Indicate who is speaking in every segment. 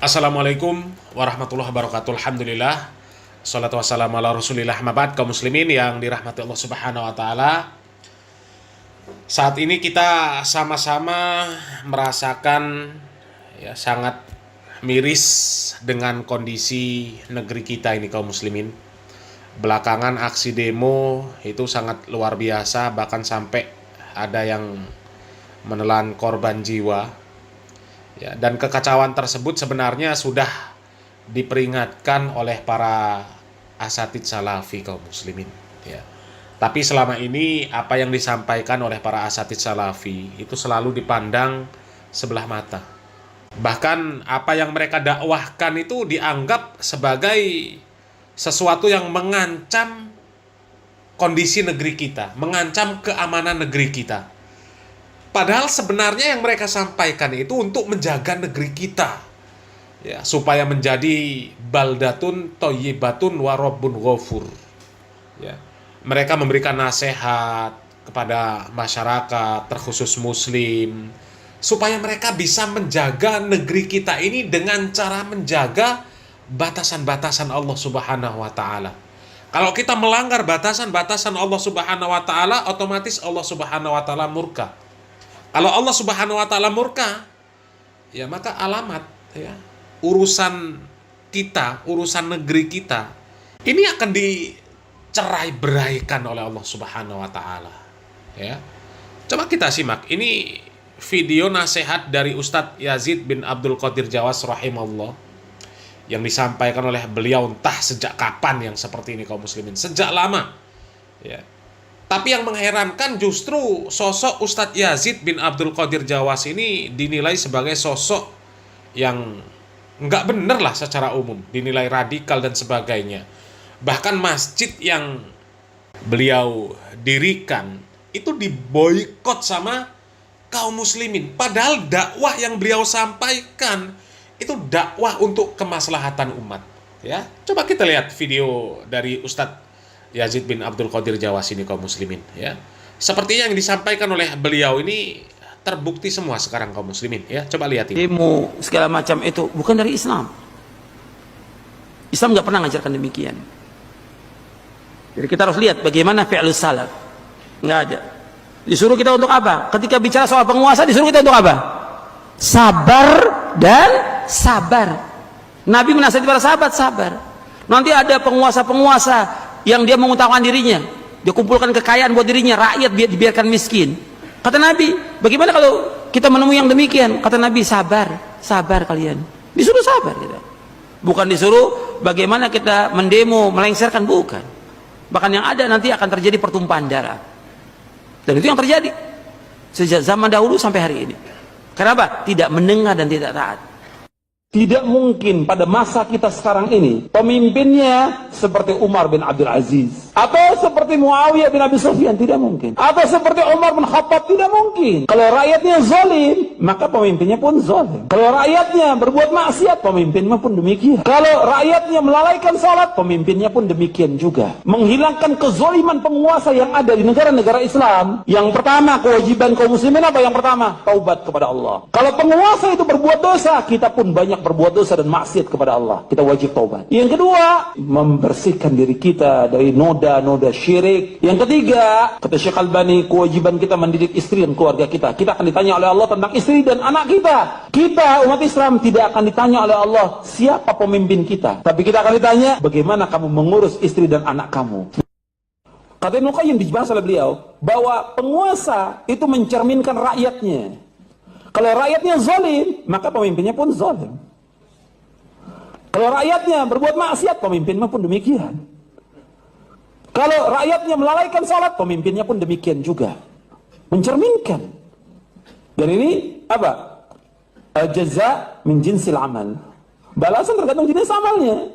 Speaker 1: Assalamualaikum warahmatullahi wabarakatuh. Alhamdulillah. Salatu wassalamu ala rasulillah. Mabad kaum muslimin yang dirahmati Allah subhanahu wa ta'ala. Saat ini kita sama-sama merasakan sangat miris dengan kondisi negeri kita ini kaum muslimin. Belakangan aksi demo itu sangat luar biasa, bahkan sampai ada yang menelan korban jiwa. Dan kekacauan tersebut sebenarnya sudah diperingatkan oleh para asatidz salafi kaum muslimin. Tapi selama ini apa yang disampaikan oleh para asatidz salafi itu selalu dipandang sebelah mata. Bahkan apa yang mereka dakwahkan itu dianggap sebagai sesuatu yang mengancam kondisi negeri kita, mengancam keamanan negeri kita. Padahal sebenarnya yang mereka sampaikan itu untuk menjaga negeri kita, supaya menjadi baldatun thayyibatun wa rabbun ghafur. Mereka memberikan nasihat kepada masyarakat, terkhusus muslim, supaya mereka bisa menjaga negeri kita ini dengan cara menjaga batasan-batasan Allah Subhanahu wa ta'ala. Kalau kita melanggar batasan-batasan Allah Subhanahu wa ta'ala, otomatis Allah Subhanahu wa ta'ala murka. Kalau Allah Subhanahu wa ta'ala murka, maka alamat urusan kita, urusan negeri kita ini akan dicerai-beraikan oleh Allah Subhanahu wa ta'ala. Coba kita simak. Ini video nasihat dari Ustadz Yazid bin Abdul Qadir Jawas rahimahullah yang disampaikan oleh beliau entah sejak kapan yang seperti ini kaum muslimin, sejak lama. Tapi yang mengherankan justru sosok Ustadz Yazid bin Abdul Qadir Jawas ini dinilai sebagai sosok yang nggak bener lah secara umum, dinilai radikal dan sebagainya. Bahkan masjid yang beliau dirikan itu diboikot sama kaum muslimin. Padahal dakwah yang beliau sampaikan itu dakwah untuk kemaslahatan umat. Coba kita lihat video dari Ustadz Yazid bin Abdul Qadir Jawas ini kaum muslimin. Sepertinya yang disampaikan oleh beliau ini terbukti semua sekarang kaum muslimin. Coba lihat ini.
Speaker 2: Demo segala macam itu bukan dari Islam. Islam nggak pernah ngajarkan demikian. Jadi kita harus lihat bagaimana fi'lus salaf. Nggak ada. Disuruh kita untuk apa? Ketika bicara soal penguasa disuruh kita untuk apa? Sabar dan sabar. Nabi menasihati para sahabat sabar. Nanti ada penguasa-penguasa yang dia mengutamakan dirinya, dia kumpulkan kekayaan buat dirinya, rakyat dibiarkan miskin. Kata Nabi, bagaimana kalau kita menemui yang demikian? Kata Nabi, sabar, sabar kalian. Disuruh sabar kita. Bukan disuruh bagaimana kita mendemo, melengsarkan, bukan. Bahkan yang ada nanti akan terjadi pertumpahan darah. Dan itu yang terjadi sejak zaman dahulu sampai hari ini. Kenapa? Tidak mendengar dan tidak taat. Tidak mungkin pada masa kita sekarang ini pemimpinnya seperti Umar bin Abdul Aziz atau seperti Muawiyah bin Abi Sufyan, tidak mungkin. Atau seperti Umar bin Khattab, tidak mungkin. Kalau rakyatnya zalim, maka pemimpinnya pun zalim. Kalau rakyatnya berbuat maksiat, pemimpinnya pun demikian. Kalau rakyatnya melalaikan salat, pemimpinnya pun demikian juga. Menghilangkan kezaliman penguasa yang ada di negara-negara Islam, yang pertama kewajiban kaum muslimin apa? Yang pertama, taubat kepada Allah. Kalau penguasa itu berbuat dosa, kita pun banyak berbuat dosa dan maksiat kepada Allah, kita wajib taubat. Yang kedua, membersihkan diri kita dari noda-noda syirik. Yang ketiga, kata Syekh Albani, kewajiban kita mendidik istri dan keluarga kita. Kita akan ditanya oleh Allah tentang istri dan anak kita. Kita umat Islam tidak akan ditanya oleh Allah siapa pemimpin kita, tapi kita akan ditanya bagaimana kamu mengurus istri dan anak kamu. Kata Ibnu Qayyim dibahas oleh beliau bahwa penguasa itu mencerminkan rakyatnya. Kalau rakyatnya zalim, maka pemimpinnya pun zalim. Kalau rakyatnya berbuat maksiat, pemimpinnya pun demikian. Kalau rakyatnya melalaikan salat, pemimpinnya pun demikian juga. Mencerminkan. Dan ini apa? Al-jaza min jinsil amal. Balasan tergantung jenis amalnya.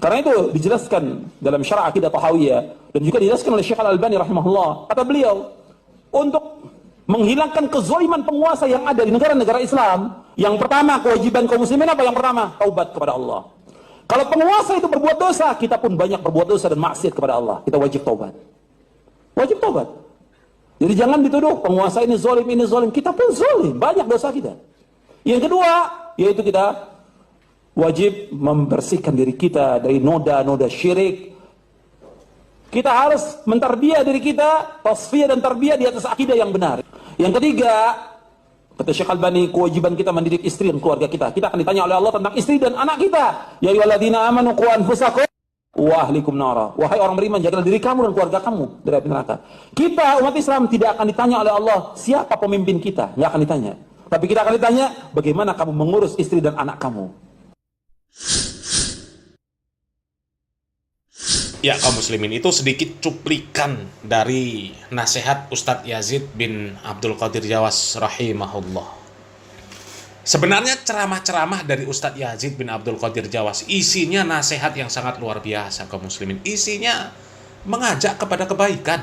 Speaker 2: Karena itu dijelaskan dalam syarah akidah Tahawiyah dan juga dijelaskan oleh Syekh Al-Albani rahimahullah. Kata beliau, untuk menghilangkan kezaliman penguasa yang ada di negara-negara Islam, yang pertama kewajiban kaum muslimin apa? Yang pertama, taubat kepada Allah. Kalau penguasa itu berbuat dosa, kita pun banyak berbuat dosa dan maksiat kepada Allah, kita wajib taubat. Wajib taubat. Jadi jangan dituduh penguasa ini zalim, kita pun zalim, banyak dosa kita. Yang kedua, yaitu kita
Speaker 3: wajib membersihkan diri kita dari noda-noda syirik. Kita harus mentarbiyah diri kita, tasfiyah dan tarbiyah di atas akidah yang benar. Yang ketiga, kata Syekh Albani, kewajiban kita mendidik istri dan keluarga kita. Kita akan ditanya oleh Allah tentang istri dan anak kita. Ya ayyuhalladzina amanu qu anfusakum wa ahlikum nara. Wahai orang beriman, jagalah diri kamu dan keluarga kamu dari api neraka. Kita umat Islam tidak akan ditanya oleh Allah siapa pemimpin kita, nggak akan ditanya. Tapi kita akan ditanya bagaimana kamu mengurus istri dan anak kamu.
Speaker 1: Ya kaum muslimin, itu sedikit cuplikan dari nasihat Ustadz Yazid bin Abdul Qadir Jawas rahimahullah. Sebenarnya ceramah-ceramah dari Ustadz Yazid bin Abdul Qadir Jawas isinya nasihat yang sangat luar biasa kaum muslimin. Isinya mengajak kepada kebaikan.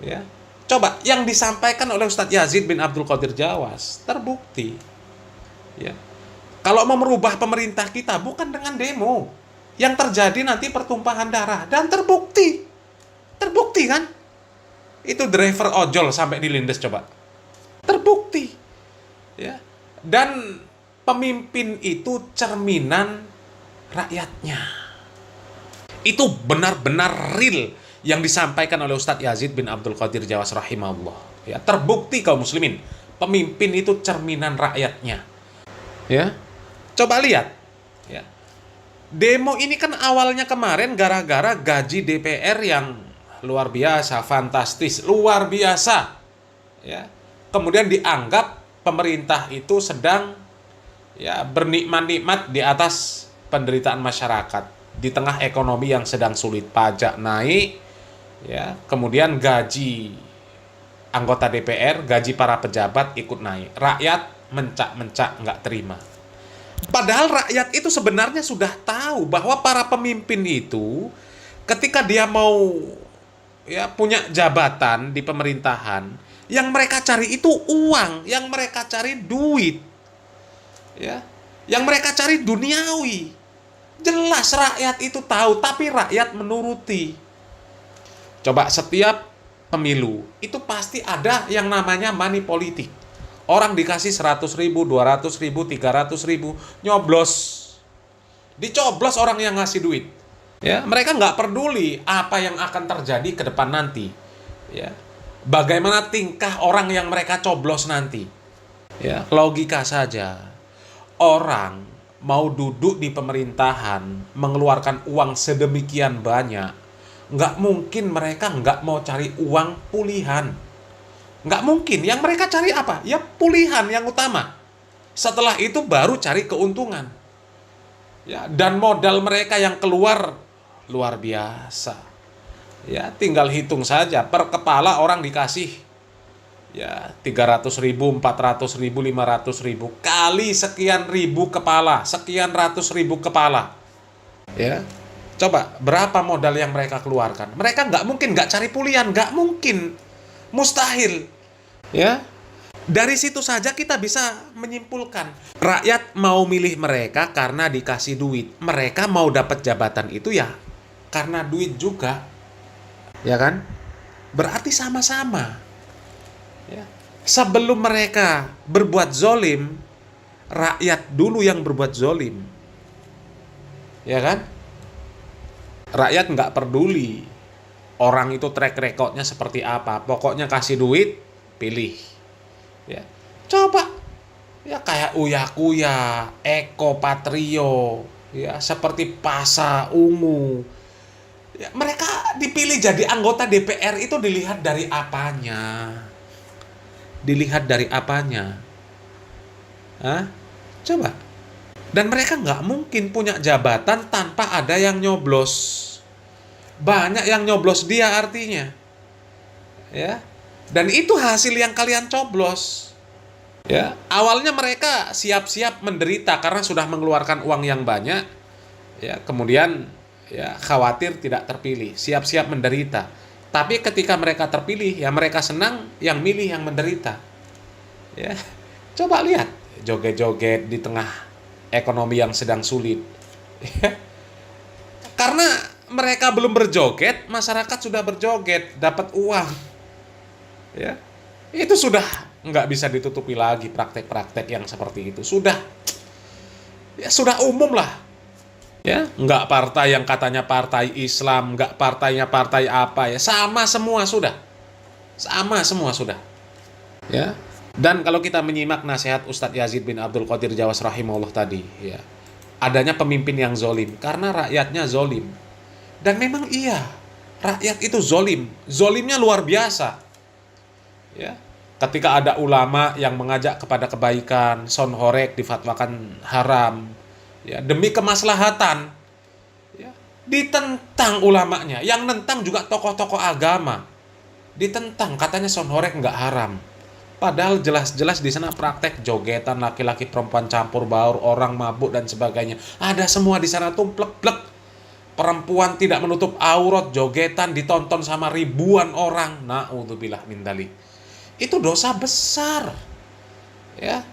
Speaker 1: Ya. Coba yang disampaikan oleh Ustadz Yazid bin Abdul Qadir Jawas terbukti. Ya. Kalau mau merubah pemerintah kita bukan dengan demo. Yang terjadi nanti pertumpahan darah, dan terbukti kan, itu driver ojol sampai dilindas, coba terbukti, ya. Dan pemimpin itu cerminan rakyatnya. Itu benar-benar real yang disampaikan oleh Ustadz Yazid bin Abdul Qadir Jawas rahimahullah, ya. Terbukti kaum muslimin, pemimpin itu cerminan rakyatnya, ya. Coba lihat, ya. Demo ini kan awalnya kemarin gara-gara gaji DPR yang luar biasa, fantastis, luar biasa. Ya. Kemudian dianggap pemerintah itu sedang ya bernikmat-nikmat di atas penderitaan masyarakat di tengah ekonomi yang sedang sulit, pajak naik, ya. Kemudian gaji anggota DPR, gaji para pejabat ikut naik. Rakyat mencak-mencak nggak terima. Padahal rakyat itu sebenarnya sudah tahu bahwa para pemimpin itu ketika dia mau ya punya jabatan di pemerintahan, yang mereka cari itu uang, yang mereka cari duit. Ya, yang mereka cari duniawi. Jelas rakyat itu tahu, tapi rakyat menuruti. Coba setiap pemilu itu pasti ada yang namanya money politik. Orang dikasih 100.000, 200.000, 300.000, nyoblos. Dicoblos orang yang ngasih duit. Ya, mereka nggak peduli apa yang akan terjadi ke depan nanti. Ya, bagaimana tingkah orang yang mereka coblos nanti. Ya, logika saja. Orang mau duduk di pemerintahan, mengeluarkan uang sedemikian banyak, nggak mungkin mereka nggak mau cari uang pulihan. Nggak mungkin. Yang mereka cari apa? Ya pulihan yang utama. Setelah itu baru cari keuntungan. Ya, dan modal mereka yang keluar luar biasa. Ya, tinggal hitung saja. Per kepala orang dikasih ya 300.000, 400.000, 500.000. Kali sekian ribu kepala, sekian ratus ribu kepala. Ya, coba berapa modal yang mereka keluarkan? Mereka nggak mungkin nggak cari pulihan. Nggak mungkin. Mustahil. Ya, dari situ saja kita bisa menyimpulkan rakyat mau milih mereka karena dikasih duit. Mereka mau dapat jabatan itu ya karena duit juga, ya kan? Berarti sama-sama. Ya. Sebelum mereka berbuat zolim, rakyat dulu yang berbuat zolim, ya kan? Rakyat nggak peduli orang itu track recordnya seperti apa. Pokoknya kasih duit, pilih. Ya. Coba ya kayak Uya Kuya, Eko Patrio, ya seperti Pasha Ungu. Ya, mereka dipilih jadi anggota DPR itu dilihat dari apanya? Dilihat dari apanya? Hah? Coba. Dan mereka nggak mungkin punya jabatan tanpa ada yang nyoblos. Banyak yang nyoblos dia artinya. Ya. Dan itu hasil yang kalian coblos. Ya, awalnya mereka siap-siap menderita karena sudah mengeluarkan uang yang banyak. Ya, kemudian ya khawatir tidak terpilih, siap-siap menderita. Tapi ketika mereka terpilih, ya mereka senang, yang milih yang menderita. Ya. Coba lihat, joget-joget di tengah ekonomi yang sedang sulit. Ya. Karena mereka belum berjoget, masyarakat sudah berjoget, dapat uang. Ya, itu sudah nggak bisa ditutupi lagi praktek-praktek yang seperti itu. Sudah Ya sudah umum lah. Ya, nggak partai yang katanya partai Islam, nggak partainya partai apa ya, sama semua sudah. Sama semua sudah. Ya. Dan kalau kita menyimak nasihat Ustadz Yazid bin Abdul Qadir Jawas rahimahullah tadi, ya, adanya pemimpin yang zolim karena rakyatnya zolim. Dan memang iya, rakyat itu zolim, zolimnya luar biasa. Ya, ketika ada ulama yang mengajak kepada kebaikan, son horeg difatwakan haram, ya, demi kemaslahatan, ya, ditentang ulamanya, yang nentang juga tokoh-tokoh agama, ditentang, katanya son horeg nggak haram. Padahal jelas-jelas di sana praktek jogetan laki-laki perempuan campur baur, orang mabuk dan sebagainya. Ada semua di sana tuh plek-plek. Perempuan tidak menutup aurat, jogetan ditonton sama ribuan orang. Na'udzubillah min dzalik. Itu dosa besar. Ya.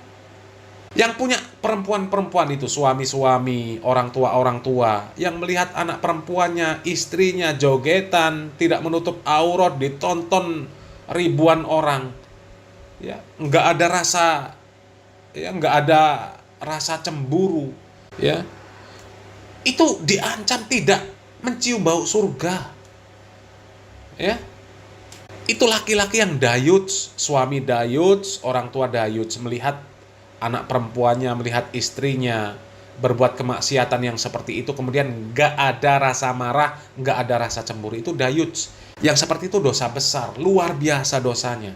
Speaker 1: Yang punya perempuan-perempuan itu, suami-suami, orang tua yang melihat anak perempuannya, istrinya jogetan, tidak menutup aurat, ditonton ribuan orang. Ya, nggak ada rasa, ya, nggak ada rasa cemburu, ya, itu diancam tidak mencium bau surga, ya. Itu laki-laki yang dayuts, suami dayuts, orang tua dayuts, melihat anak perempuannya, melihat istrinya berbuat kemaksiatan yang seperti itu, kemudian nggak ada rasa marah, nggak ada rasa cemburu, itu dayuts. Yang seperti itu dosa besar, luar biasa dosanya,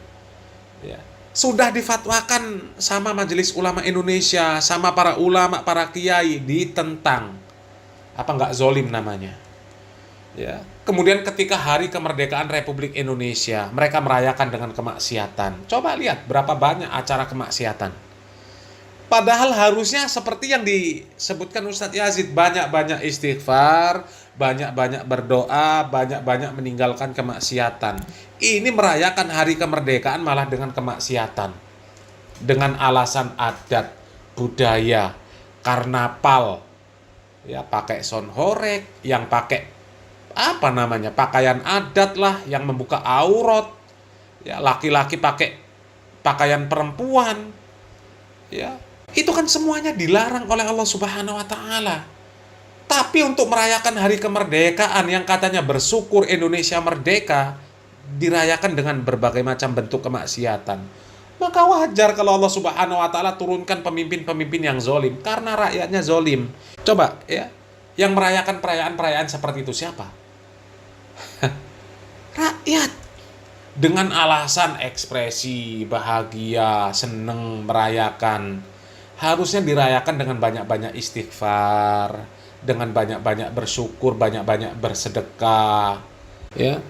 Speaker 1: ya. Sudah difatwakan sama Majelis Ulama Indonesia, sama para ulama, para kiai, ditentang. Apa nggak zolim namanya? Ya. Kemudian ketika hari kemerdekaan Republik Indonesia, mereka merayakan dengan kemaksiatan. Coba lihat berapa banyak acara kemaksiatan. Padahal harusnya seperti yang disebutkan Ustadz Yazid, banyak-banyak istighfar, banyak-banyak berdoa, banyak-banyak meninggalkan kemaksiatan. Ini merayakan hari kemerdekaan malah dengan kemaksiatan. Dengan alasan adat, budaya, karnaval. Ya, pakai son horeg, yang pakai apa namanya? Pakaian adat lah yang membuka aurat. Ya, laki-laki pakai pakaian perempuan. Ya, itu kan semuanya dilarang oleh Allah Subhanahu wa taala. Tapi untuk merayakan hari kemerdekaan yang katanya bersyukur Indonesia merdeka, dirayakan dengan berbagai macam bentuk kemaksiatan. Maka wajar kalau Allah Subhanahu wa taala turunkan pemimpin-pemimpin yang zolim karena rakyatnya zolim. Coba ya, yang merayakan perayaan-perayaan seperti itu siapa? Rakyat. Dengan alasan ekspresi, bahagia, seneng, merayakan. Harusnya dirayakan dengan banyak-banyak istighfar, dengan banyak-banyak bersyukur, banyak-banyak bersedekah, ya.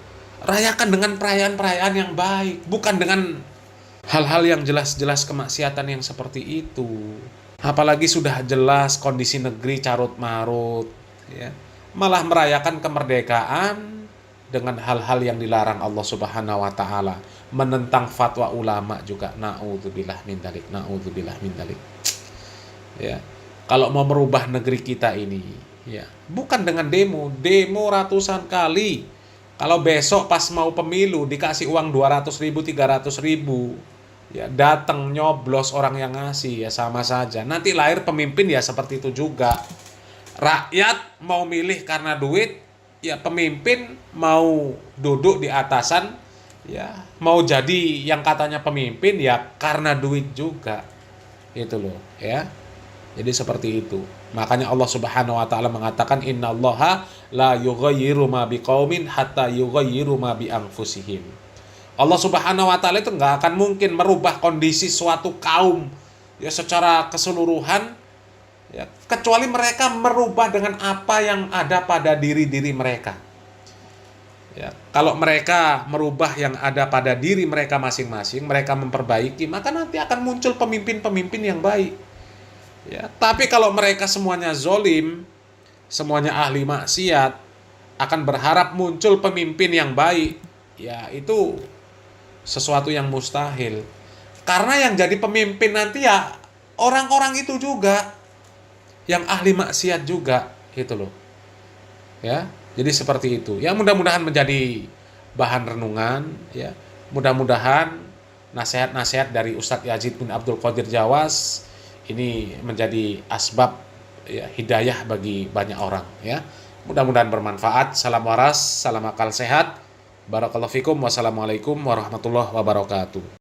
Speaker 1: Rayakan dengan perayaan-perayaan yang baik, bukan dengan hal-hal yang jelas-jelas kemaksiatan yang seperti itu. Apalagi sudah jelas kondisi negeri carut-marut, ya. Malah merayakan kemerdekaan dengan hal-hal yang dilarang Allah Subhanahu wa taala, menentang fatwa ulama juga. Na'udzubillah min dzalik, na'udzubillah min dzalik. Ya. Kalau mau merubah negeri kita ini, ya, bukan dengan demo ratusan kali. Kalau besok pas mau pemilu dikasih uang 200.000, 300.000, ya, datang nyoblos orang yang ngasih, ya sama saja. Nanti lahir pemimpin ya seperti itu juga. Rakyat mau milih karena duit, ya pemimpin mau duduk di atasan, ya mau jadi yang katanya pemimpin ya karena duit juga. Itu loh, ya. Jadi seperti itu. Makanya Allah Subhanahu wa taala mengatakan innallaha la yughayyiru ma biqaumin hatta yughayyiru ma bi anfusihim. Allah Subhanahu wa taala itu enggak akan mungkin merubah kondisi suatu kaum ya secara keseluruhan ya kecuali mereka merubah dengan apa yang ada pada diri-diri mereka. Ya, kalau mereka merubah yang ada pada diri mereka masing-masing, mereka memperbaiki, maka nanti akan muncul pemimpin-pemimpin yang baik. Ya, tapi kalau mereka semuanya zolim, semuanya ahli maksiat, akan berharap muncul pemimpin yang baik, ya itu sesuatu yang mustahil. Karena yang jadi pemimpin nanti ya orang-orang itu juga, yang ahli maksiat juga, gitu loh. Ya, jadi seperti itu. Ya mudah-mudahan menjadi bahan renungan, ya. Mudah-mudahan nasihat-nasihat dari Ustadz Yazid bin Abdul Qadir Jawas ini menjadi asbab ya, hidayah bagi banyak orang ya. Mudah-mudahan bermanfaat. Salam waras, salam akal sehat. Barakallahu fikum. Wassalamualaikum warahmatullahi wabarakatuh.